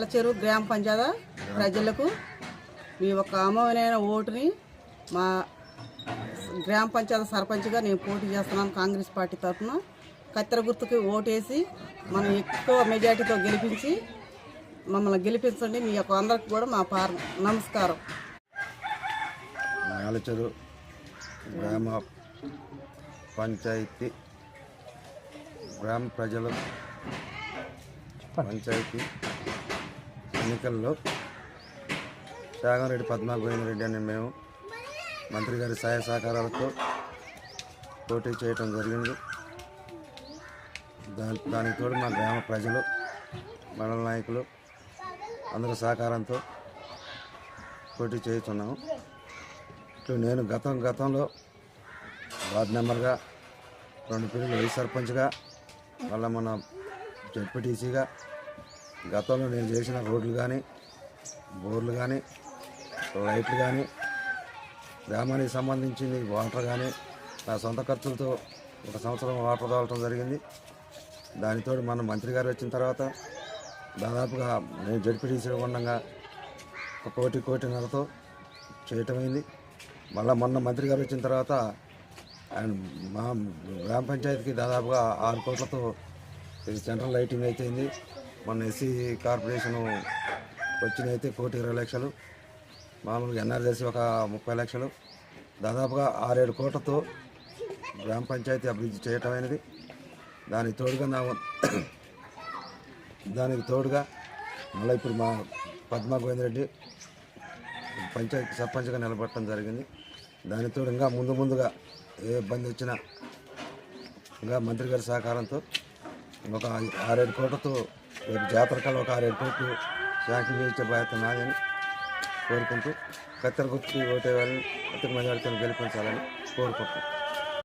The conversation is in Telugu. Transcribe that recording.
మేలచెరువు గ్రామ పంచాయతీ ప్రజలకు మీ ఒక అమోఘమైన ఓటుని మా గ్రామ పంచాయతీ సర్పంచ్గా నేను పోటీ చేస్తున్నాను. కాంగ్రెస్ పార్టీ తరఫున కత్తెర గుర్తుకి ఓటేసి మనం ఎక్కువ మెజార్టీతో గెలిపించి మమ్మల్ని గెలిపించండి. మీ యొక్క అందరికి కూడా మా నమస్కారం. మేలచెరువు గ్రామ పంచాయతీ గ్రామ ప్రజలు పంచాయతీ ఎన్నికల్లో త్యాగంరెడ్డి పద్మా గోవిందరెడ్డి అని మేము మంత్రి గారి సహాయ సహకారాలతో పోటీ చేయటం జరిగింది. దానికి తోడు మా గ్రామ ప్రజలు మండల నాయకులు అందరూ సహకారంతో పోటీ చేస్తున్నాము. ఇట్లు నేను గతంలో వార్డు మెంబర్గా 2 పీరియడ్లు వైస్ సర్పంచ్గా మళ్ళీ మన జెడ్పీటీసీగా గతంలో నేను చేసిన రోడ్లు కానీ బోర్లు కానీ లైట్లు కానీ గ్రామానికి సంబంధించింది వాటర్ కానీ నా సొంత ఖర్చులతో 1 సంవత్సరం వాటర్ తోలటం జరిగింది. దానితో మన మంత్రి గారు వచ్చిన తర్వాత దాదాపుగా నేను జెడ్పీటీసీ ఉండగా 1 కోటిన్నరతో చేయటమైంది. మళ్ళీ మొన్న మంత్రి గారు వచ్చిన తర్వాత ఆయన మా గ్రామ పంచాయతీకి దాదాపుగా 6 కోట్లతో ఇది సెంట్రల్ లైటింగ్ అయిపోయింది. మొన్న ఎస్సీ కార్పొరేషను వచ్చినైతే 1,20,00,000, మామూలుగా ఎన్ఆర్ఎల్సీ ఒక 30 లక్షలు, దాదాపుగా 6-7 కోట్లతో గ్రామ పంచాయతీ అభివృద్ధి చేయటం అనేది. దానికి తోడుగా మళ్ళీ ఇప్పుడు మా పద్మా గోవిందరెడ్డి పంచాయతీ సర్పంచ్గా నిలబడటం జరిగింది. దానితో ఇంకా ముందుగా ఏ ఇబ్బంది వచ్చినా ఇంకా మంత్రి గారి సహకారంతో ఒక 6-7 కోట్లతో రేపు జాతర కల్లా ఒక 6-7 కోట్లు శాంక్షన్ చేయించే బాధ్యత నాదని కోరుకుంటూ కత్తెర గుర్తుకి ఓటే వాళ్ళని అత్యధిక మెజారిటీని గెలిపించాలని కోరుకుంటున్నాను.